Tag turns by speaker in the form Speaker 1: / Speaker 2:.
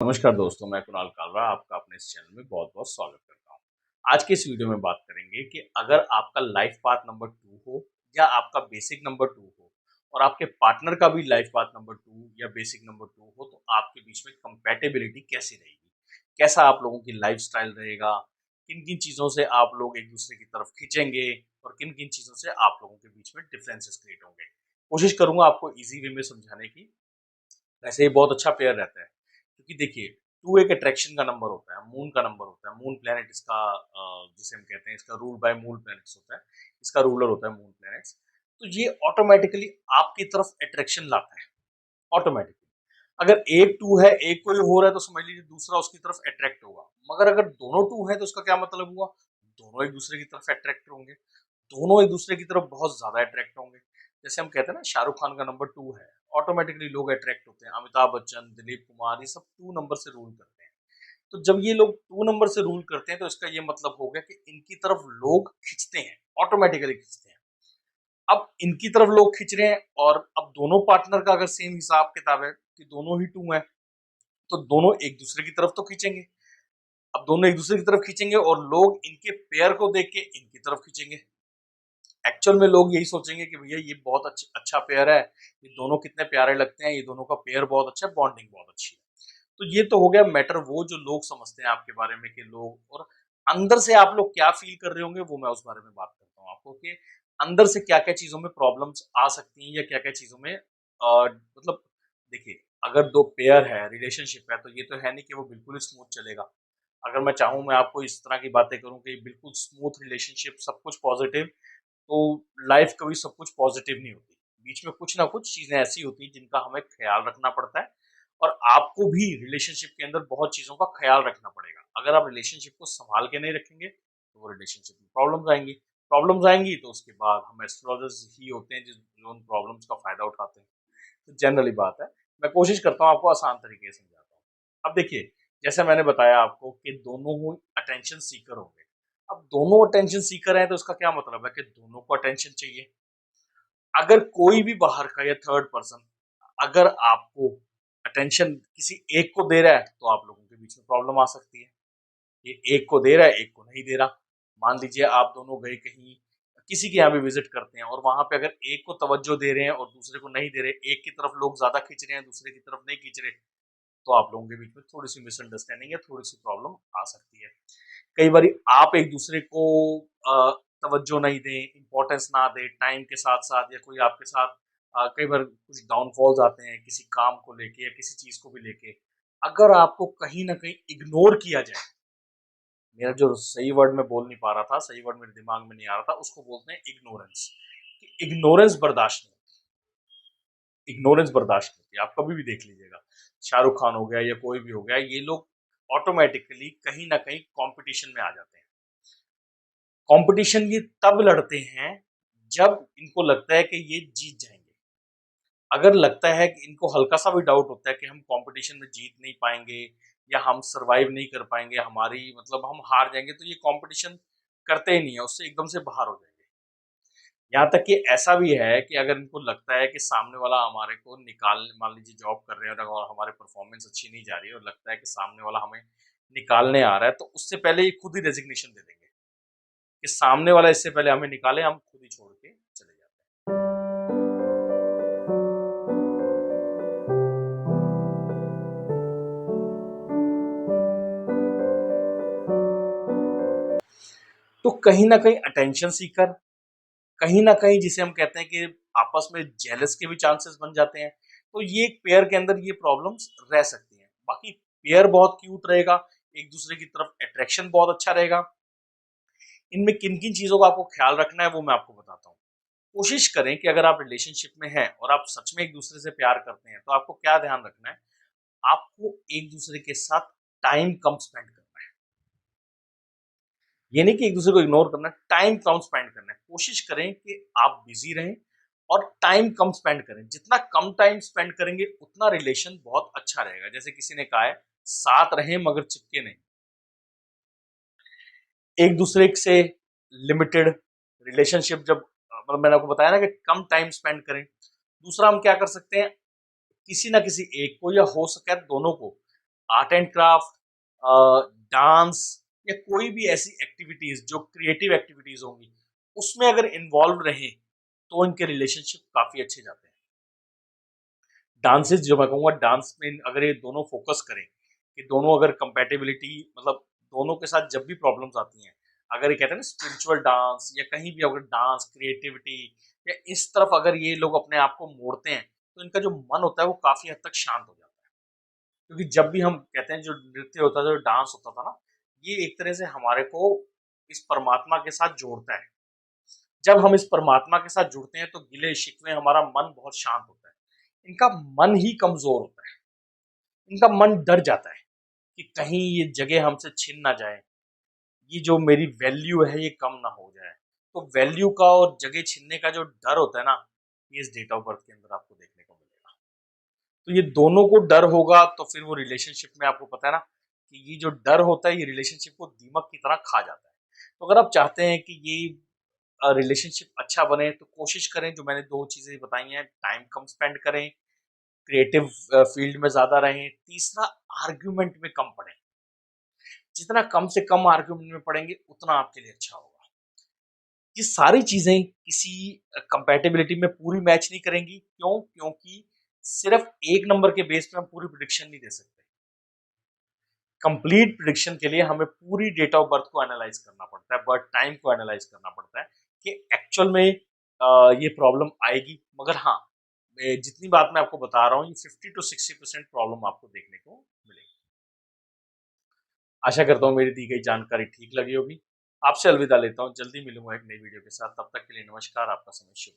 Speaker 1: नमस्कार दोस्तों, मैं कुणाल कालरा आपका अपने इस चैनल में बहुत-बहुत स्वागत करता हूँ। आज के इस वीडियो में बात करेंगे कि अगर आपका लाइफ पाथ नंबर 2 हो या आपका बेसिक नंबर 2 हो और आपके पार्टनर का भी लाइफ पाथ नंबर 2 या बेसिक नंबर 2 हो, तो आपके बीच में कंपैटिबिलिटी कैसी रहेगी? कैसा आप लोगों की लाइफ़स्टाइल रहेगा? किन-किन चीज़ों से आप लोग एक-दूसरे की तरफ खींचेंगे और किन-किन चीज़ों से आप लोगों के बीच में डिफरेंसेस क्रिएट होंगे? कोशिश करूँगा आपको ईज़ी वे में समझाने की। वैसे ये बहुत अच्छा पेयर रहता है क्योंकि देखिए 2 एक अट्रैक्शन का नंबर होता है, मून का नंबर होता है। मून प्लैनेट इसका जिसे हम कहते हैं इसका रूल बाय मून प्लैनेट्स होता है। इसका रूलर होता है मून प्लैनेट्स। तो ये ऑटोमैटिकली आपकी तरफ अट्रैक्शन लाता है, ऑटोमैटिकली। अगर एक 2 है, एक कोई हो रहा है तो समझ लीजिए दूसरा उसकी तरफ अट्रैक्ट होगा। मगर अगर दोनों 2 हैं तो उसका क्या मतलब हुआ? दोनों एक-दूसरे की तरफ अट्रैक्ट होंगे। दोनों एक-दूसरे की तरफ बहुत ज़्यादा अट्रैक्ट होंगे। जैसे हम कहते हैं ना शाहरुख खान का नंबर 2 है, ऑटोमैटिकली लोग अट्रैक्ट होते हैं। अमिताभ बच्चन, दिलीप कुमार ये सब 2 नंबर से रूल करते हैं। तो जब ये लोग 2 नंबर से रूल करते हैं तो इसका ये मतलब हो गया कि इनकी तरफ लोग खींचते हैं, ऑटोमैटिकली खींचते हैं। अब इनकी तरफ लोग खींच रहे हैं और अब दोनों पार्टनर का अगर सेम हिसाब-किताब है कि दोनों ही 2 हैं, तो दोनों एक-दूसरे की तरफ तो खींचेंगे। अब दोनों एक-दूसरे की तरफ खींचेंगे और लोग इनके पेयर को देख के इनकी तरफ खींचेंगे। एक्चुअल में लोग यही सोचेंगे कि भैया ये बहुत अच्छा पेयर है, ये दोनों कितने प्यारे लगते हैं, ये दोनों का पेयर बहुत अच्छा है, बॉन्डिंग बहुत अच्छी है। तो ये तो हो गया मैटर वो जो लोग समझते हैं आपके बारे में कि लोग और अंदर से आप लोग क्या फील कर रहे होंगे वो मैं उस बारे में बात करता हूँ आपको कि अंदर से क्या-क्या चीज़ों में प्रॉब्लम्स आ सकती हैं या क्या-क्या चीज़ों में मतलब देखिए अगर 2 पेयर है, रिलेशनशिप है तो ये तो है नहीं कि वो बिल्कुल ही स्मूथ चलेगा। अगर मैं चाहूँ मैं आपको इस तरह की बातें करूँ कि बिल्कुल स्मूथ रिलेशनशिप सब कुछ पॉजिटिव तो लाइफ कभी सब कुछ पॉजिटिव नहीं होती। बीच में कुछ ना कुछ चीज़ें ऐसी होती हैं जिनका हमें ख़्याल रखना पड़ता है और आपको भी रिलेशनशिप के अंदर बहुत चीज़ों का ख़्याल रखना पड़ेगा। अगर आप रिलेशनशिप को सँभाल के नहीं रखेंगे, तो वो रिलेशनशिप में प्रॉब्लम्स आएँगी। प्रॉब्लम्स आएँगी तो उसके बाद हम एस्ट्रोलॉजर्स ही होते हैं जो उन प्रॉब्लम्स का फ़ायदा उठाते हैं। तो जनरली बात है। मैं कोशिश करता हूँ आपको आसान तरीके से समझाता हूँ। अब देखिए, जैसे मैंने बताया आपको कि दोनों ही अटेंशन सीकर होंगे। अब दोनों अटेंशन सीकर हैं तो इसका क्या मतलब है कि दोनों को अटेंशन चाहिए। अगर कोई भी बाहर का या थर्ड पर्सन अगर आपको अटेंशन किसी एक को दे रहा है तो आप लोगों के बीच में प्रॉब्लम आ सकती है। ये एक को दे रहा है, एक को नहीं दे रहा। मान लीजिए आप दोनों गए कहीं किसी के यहाँ भी विजिट करते हैं और वहां पे अगर एक को तवज्जो दे रहे हैं और दूसरे को नहीं दे रहे, एक की तरफ लोग ज्यादा खींच रहे हैं दूसरे की तरफ नहीं खींच रहे, तो आप लोगों के बीच में थोड़ी सी मिसअंडरस्टैंडिंग या थोड़ी सी प्रॉब्लम आ सकती है। कई बारी आप एक दूसरे को तवज्जो नहीं दें, इम्पोर्टेंस ना दें, टाइम के साथ-साथ या कोई आपके साथ कई बार कुछ डाउनफॉल्स आते हैं किसी काम को लेके या किसी चीज़ को भी लेके। अगर आपको कहीं न कहीं इग्नोर किया जाए, मेरा जो सही वर्ड मैं बोल नहीं पा रहा था, सही वर्ड मेरे दिमाग में नहीं आ रहा था, उसको बोलते हैं इग्नोरेंस। कि इग्नोरेंस बर्दाश्त नहीं इग्नोरेंस बर्दाश्त नहीं होती। आप कभी भी देख लीजिएगा, शाहरुख खान हो गया या कोई भी हो गया, ये लोग ऑटोमैटिकली कहीं न कहीं कॉम्पिटिशन में आ जाते हैं। कॉम्पिटिशन ये तब लड़ते हैं जब इनको लगता है कि ये जीत जाएंगे। अगर लगता है कि इनको हल्का सा भी डाउट होता है कि हम कंपटीशन में जीत नहीं पाएंगे या हम सरवाइव नहीं कर पाएंगे, हमारी मतलब हम हार जाएंगे, तो ये कंपटीशन करते ही नहीं है, उससे एकदम से बाहर हो जाएंगे। यहाँ तक कि ऐसा भी है कि अगर इनको लगता है कि सामने वाला हमारे को निकाल मान लीजिए जॉब कर रहे हैं और हमारे परफॉर्मेंस अच्छी नहीं जा रही है और लगता है कि सामने वाला हमें निकालने आ रहा है, तो उससे पहले ये खुद ही रेजिग्नेशन दे देंगे कि सामने वाला इससे पहले हमें निकाले, हम खुद ही छोड़ के चले जाते हैं। तो कहीं ना कहीं अटेंशन सीकर, कहीं ना कहीं जिसे हम कहते हैं कि आपस में जेलस के भी चांसेस बन जाते हैं। तो ये एक पेयर के अंदर ये प्रॉब्लम्स रह सकती हैं। बाकी पेयर बहुत क्यूट रहेगा, एक दूसरे की तरफ अट्रैक्शन बहुत अच्छा रहेगा। इनमें किन किन चीजों का आपको ख्याल रखना है वो मैं आपको बताता हूँ। कोशिश करें कि अगर आप रिलेशनशिप में हैं और आप सच में एक दूसरे से प्यार करते हैं तो आपको क्या ध्यान रखना है। आपको एक दूसरे के साथ टाइम कम स्पेंड करना है। ये नहीं कि एक दूसरे को इग्नोर करना है, टाइम कम स्पेंड करना है। कोशिश करें कि आप बिजी रहें और टाइम कम स्पेंड करें। जितना कम टाइम स्पेंड करेंगे उतना रिलेशन बहुत अच्छा रहेगा। जैसे किसी ने कहा है, साथ रहें मगर चिपके नहीं। एक दूसरे से लिमिटेड रिलेशनशिप जब मतलब मैंने आपको बताया ना कि कम टाइम स्पेंड करें। दूसरा हम क्या कर सकते हैं, किसी ना किसी एक को या हो सके दोनों को आर्ट एंड क्राफ्ट, डांस या कोई भी ऐसी एक्टिविटीज जो क्रिएटिव एक्टिविटीज होंगी उसमें अगर इन्वॉल्व रहे तो इनके रिलेशनशिप काफी अच्छे जाते हैं। डांसेस जो मैं कहूँगा, डांस में अगर ये दोनों फोकस करें कि दोनों अगर कंपेटेबिलिटी, मतलब दोनों के साथ जब भी प्रॉब्लम्स आती हैं, अगर ये कहते हैं ना स्पिरिचुअल डांस या कहीं भी अगर डांस क्रिएटिविटी या इस तरफ अगर ये लोग अपने आप को मोड़ते हैं तो इनका जो मन होता है वो काफी हद तक शांत हो जाता है। क्योंकि जब भी हम कहते हैं जो नृत्य होता था, जो डांस होता था ना, ये एक तरह से हमारे को इस परमात्मा के साथ जोड़ता है। जब हम इस परमात्मा के साथ जुड़ते हैं तो गिले शिकवे, हमारा मन बहुत शांत होता है। इनका मन ही कमजोर होता है, इनका मन डर जाता है कि कहीं ये जगह हमसे छिन ना जाए, ये जो मेरी वैल्यू है ये कम ना हो जाए। तो वैल्यू का और जगह छीनने का जो डर होता है ना, ये इस डेट ऑफ बर्थ के अंदर आपको देखने को मिलेगा। तो ये दोनों को डर होगा तो फिर वो रिलेशनशिप में, आपको पता है ना कि ये जो डर होता है ये रिलेशनशिप को दीमक की तरह खा जाता है। तो अगर आप चाहते हैं कि ये रिलेशनशिप अच्छा बने तो कोशिश करें, जो मैंने दो चीजें बताई हैं, टाइम कम स्पेंड करें, क्रिएटिव फील्ड में ज्यादा रहें, तीसरा आर्ग्यूमेंट में कम पड़े। जितना कम से कम आर्ग्यूमेंट में पड़ेंगे उतना आपके लिए अच्छा होगा। ये सारी चीजें किसी कंपैटिबिलिटी में पूरी मैच नहीं करेंगी। क्यों? क्योंकि सिर्फ एक नंबर के बेस पे हम पूरी प्रिडिक्शन नहीं दे सकते। कंप्लीट प्रिडिक्शन के लिए हमें पूरी डेट ऑफ बर्थ को एनालाइज करना पड़ता है, बर्थ टाइम को एनालाइज करना पड़ता है कि एक्चुअल में ये प्रॉब्लम आएगी। मगर हाँ, जितनी बात मैं आपको बता रहा हूँ, ये 50 to 60% प्रॉब्लम आपको देखने को मिलेगी। आशा करता हूँ मेरी दी गई जानकारी ठीक लगी होगी। आपसे अलविदा लेता हूँ, जल्दी मिलूंगा एक नई वीडियो के साथ। तब तक के लिए नमस्कार, आपका समय शुभ।